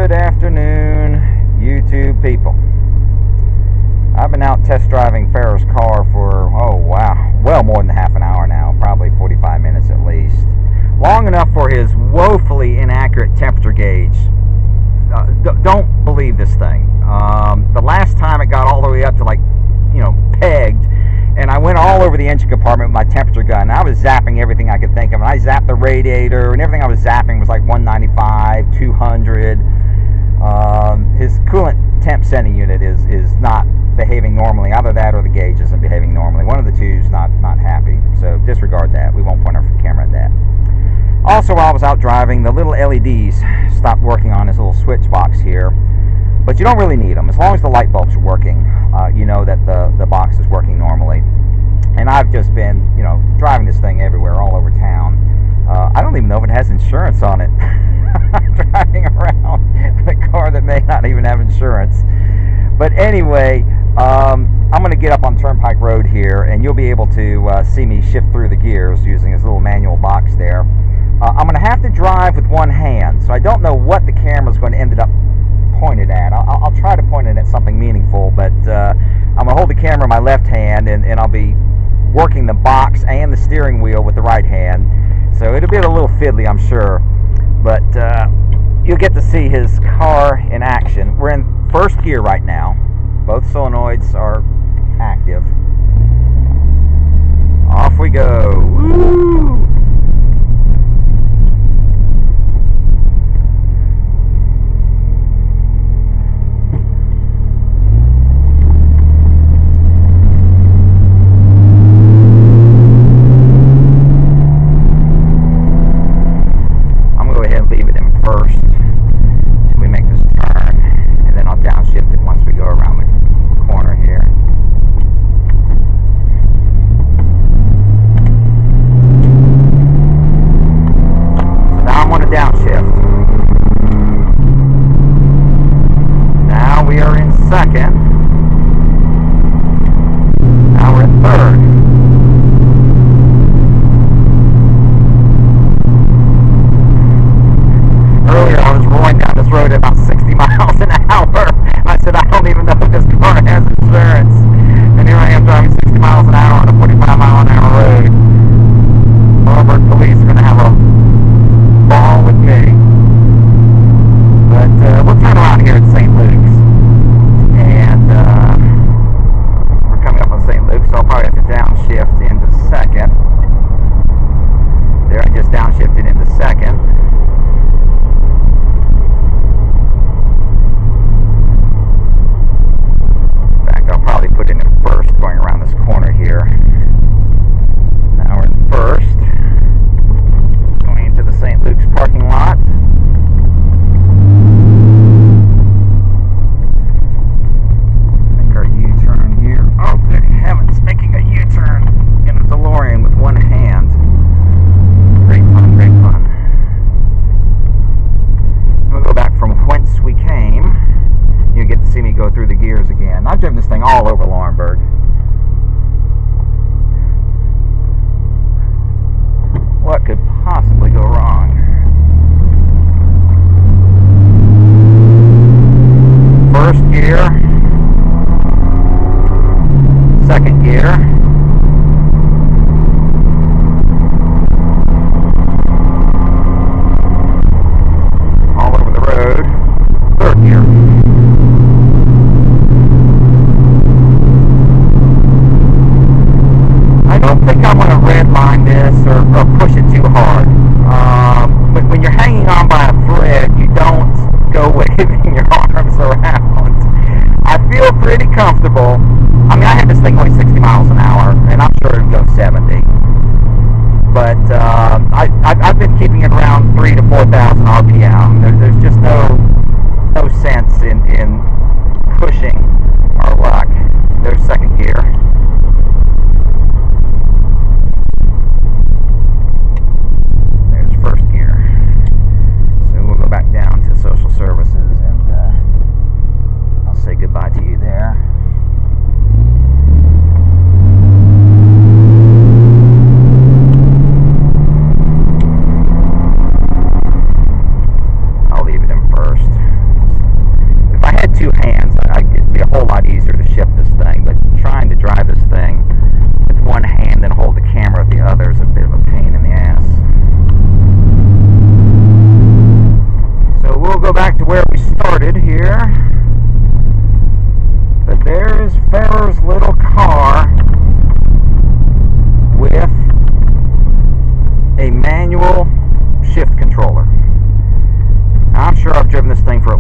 Good afternoon, YouTube people. I've been out test driving Farrar's car for, oh wow, well more than half an hour now, probably 45 minutes at least. Long enough for his woefully inaccurate temperature gauge. Don't believe this thing. The last time it got all the way up to pegged, and I went all over the engine compartment with my temperature gun. I was zapping everything I could think of, and I zapped the radiator, and everything I was zapping was like 195, 200. His coolant temp sending unit is not behaving normally. Either that or the gauge isn't behaving normally. One of the two is not happy, so disregard that. We won't point our camera at that. Also, while I was out driving, the little LEDs stopped working on this little switch box here, but you don't really need them. As long as the light bulbs are working, you know that the box is working normally. And I've just been, driving this thing everywhere, all over town. I don't even know if it has insurance on it. I'm driving around in a car that may not even have insurance. But anyway, I'm going to get up on Turnpike Road here, and you'll be able to see me shift through the gears using this little manual box there. I'm going to have to drive with one hand, so I don't know what the camera's going to end up pointed at. I'll try to point it at something meaningful, but I'm going to hold the camera in my left hand, and I'll be working the box and the steering wheel with the right hand. So it'll be a little fiddly, I'm sure, but you'll get to see his car in action. We're in first gear right now. Both solenoids are active. Off we go. Woo!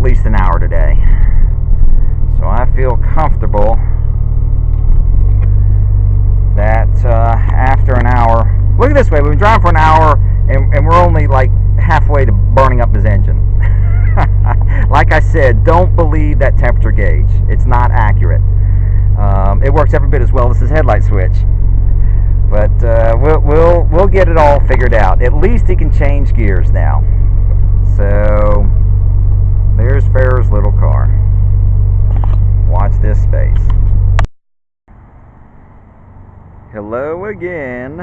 at least an hour today. So I feel comfortable that after an hour, look at this way, we've been driving for an hour and we're only like halfway to burning up his engine. Like I said, don't believe that temperature gauge. It's not accurate. It works every bit as well as his headlight switch. But we'll get it all figured out. At least he can change gears now. So there's Farrar's little car. Watch this space. Hello again,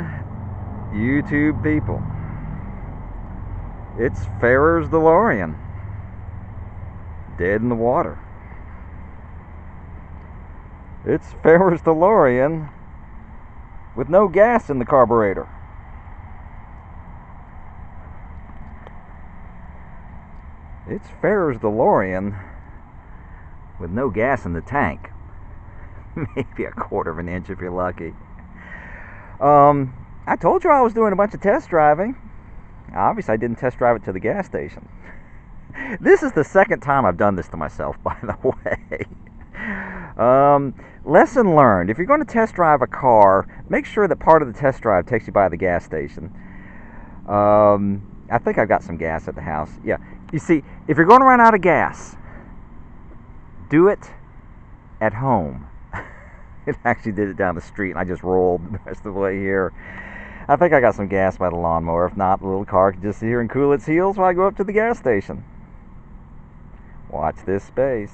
YouTube people. It's Farrar's DeLorean, dead in the water. It's Farrar's DeLorean with no gas in the carburetor. It's Farrar's DeLorean with no gas in the tank. Maybe a quarter of an inch if you're lucky. I told you I was doing a bunch of test driving. Obviously I didn't test drive it to the gas station. This is the second time I've done this to myself, by the way. Lesson learned. If you're going to test drive a car, make sure that part of the test drive takes you by the gas station. I think I've got some gas at the house. Yeah. You see, if you're going to run out of gas, do it at home. It actually did it down the street, and I just rolled the rest of the way here. I think I got some gas by the lawnmower. If not, the little car can just sit here and cool its heels while I go up to the gas station. Watch this space.